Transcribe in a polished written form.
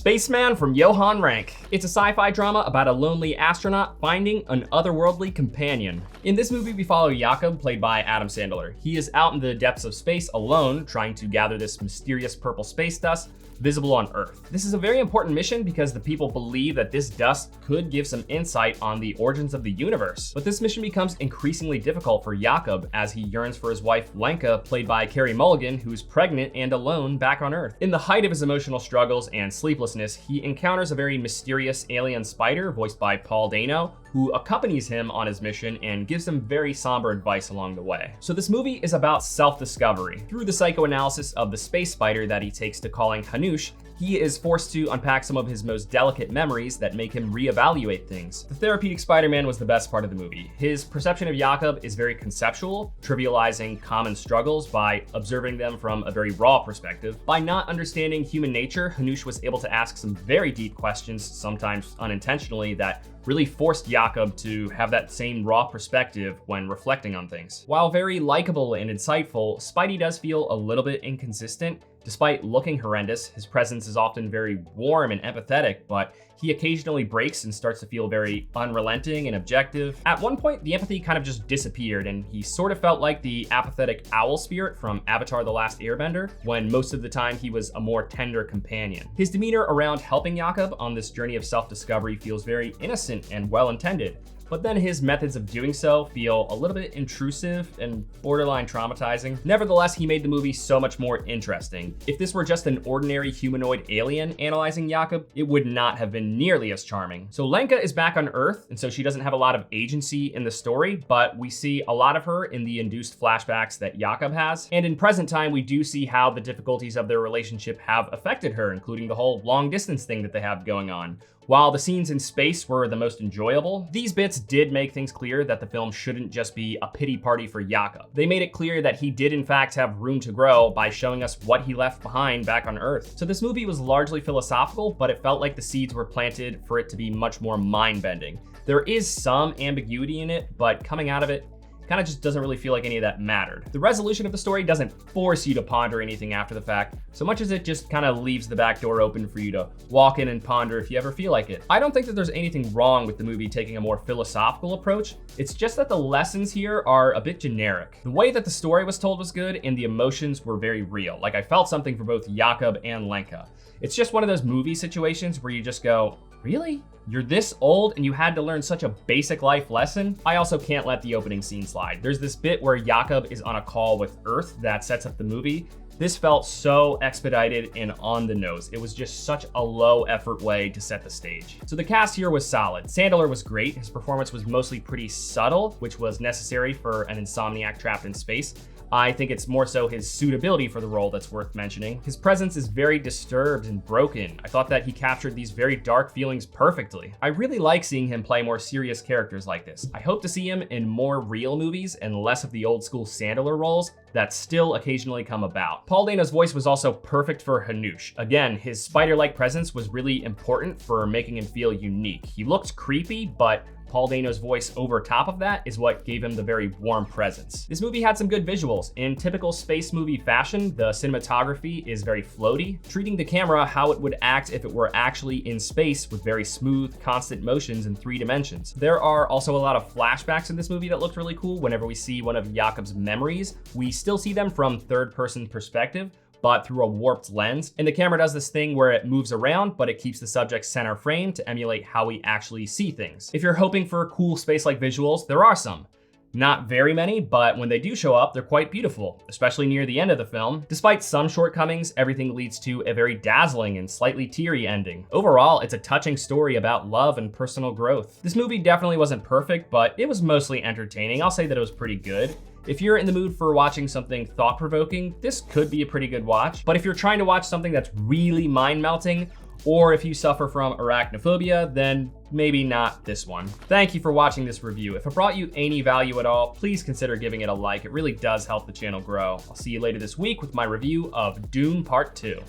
Spaceman from Johann Rank. It's a sci-fi drama about a lonely astronaut finding an otherworldly companion. In this movie, we follow Jakob, played by Adam Sandler. He is out in the depths of space alone, trying to gather this mysterious purple space dust visible on Earth. This is a very important mission because the people believe that this dust could give some insight on the origins of the universe. But this mission becomes increasingly difficult for Jakob as he yearns for his wife Lenka, played by Carey Mulligan, who's pregnant and alone back on Earth. In the height of his emotional struggles and sleeplessness, he encounters a very mysterious alien spider, voiced by Paul Dano, who accompanies him on his mission and gives him very somber advice along the way. So this movie is about self-discovery. Through the psychoanalysis of the space spider that he takes to calling Hanush, he is forced to unpack some of his most delicate memories that make him reevaluate things. The therapeutic Spider-Man was the best part of the movie. His perception of Jakob is very conceptual, trivializing common struggles by observing them from a very raw perspective. By not understanding human nature, Hanush was able to ask some very deep questions, sometimes unintentionally, that really forced Jakob to have that same raw perspective when reflecting on things. While very likable and insightful, Spidey does feel a little bit inconsistent. Despite looking horrendous, his presence is often very warm and empathetic, but he occasionally breaks and starts to feel very unrelenting and objective. At one point, the empathy kind of just disappeared, and he sort of felt like the apathetic owl spirit from Avatar: The Last Airbender, when most of the time he was a more tender companion. His demeanor around helping Jakob on this journey of self-discovery feels very innocent and well-intended. But then his methods of doing so feel a little bit intrusive and borderline traumatizing. Nevertheless, he made the movie so much more interesting. If this were just an ordinary humanoid alien analyzing Jakob, it would not have been nearly as charming. So Lenka is back on Earth, and so she doesn't have a lot of agency in the story, but we see a lot of her in the induced flashbacks that Jakob has. And in present time, we do see how the difficulties of their relationship have affected her, including the whole long distance thing that they have going on. While the scenes in space were the most enjoyable, these bits did make things clear that the film shouldn't just be a pity party for Jakob. They made it clear that he did in fact have room to grow by showing us what he left behind back on Earth. So this movie was largely philosophical, but it felt like the seeds were planted for it to be much more mind-bending. There is some ambiguity in it, but coming out of it, kind of just doesn't really feel like any of that mattered. The resolution of the story doesn't force you to ponder anything after the fact, so much as it just kind of leaves the back door open for you to walk in and ponder if you ever feel like it. I don't think that there's anything wrong with the movie taking a more philosophical approach. It's just that the lessons here are a bit generic. The way that the story was told was good, and the emotions were very real. Like, I felt something for both Jakob and Lenka. It's just one of those movie situations where you just go, really? You're this old and you had to learn such a basic life lesson? I also can't let the opening scene slide. There's this bit where Jakob is on a call with Earth that sets up the movie. This felt so expedited and on the nose. It was just such a low effort way to set the stage. So the cast here was solid. Sandler was great. His performance was mostly pretty subtle, which was necessary for an insomniac trapped in space. I think it's more so his suitability for the role that's worth mentioning. His presence is very disturbed and broken. I thought that he captured these very dark feelings perfectly. I really like seeing him play more serious characters like this. I hope to see him in more real movies and less of the old school Sandler roles that still occasionally come about. Paul Dano's voice was also perfect for Hanush. Again, his spider-like presence was really important for making him feel unique. He looked creepy, but Paul Dano's voice over top of that is what gave him the very warm presence. This movie had some good visuals. In typical space movie fashion, the cinematography is very floaty, treating the camera how it would act if it were actually in space with very smooth, constant motions in 3 dimensions. There are also a lot of flashbacks in this movie that looked really cool. Whenever we see one of Jakob's memories, we still see them from third-person perspective, but through a warped lens. And the camera does this thing where it moves around, but it keeps the subject center frame to emulate how we actually see things. If you're hoping for cool space-like visuals, there are some. Not very many, but when they do show up, they're quite beautiful, especially near the end of the film. Despite some shortcomings, everything leads to a very dazzling and slightly teary ending. Overall, it's a touching story about love and personal growth. This movie definitely wasn't perfect, but it was mostly entertaining. I'll say that it was pretty good. If you're in the mood for watching something thought-provoking, this could be a pretty good watch. But if you're trying to watch something that's really mind-melting, or if you suffer from arachnophobia, then maybe not this one. Thank you for watching this review. If it brought you any value at all, please consider giving it a like. It really does help the channel grow. I'll see you later this week with my review of Dune Part 2.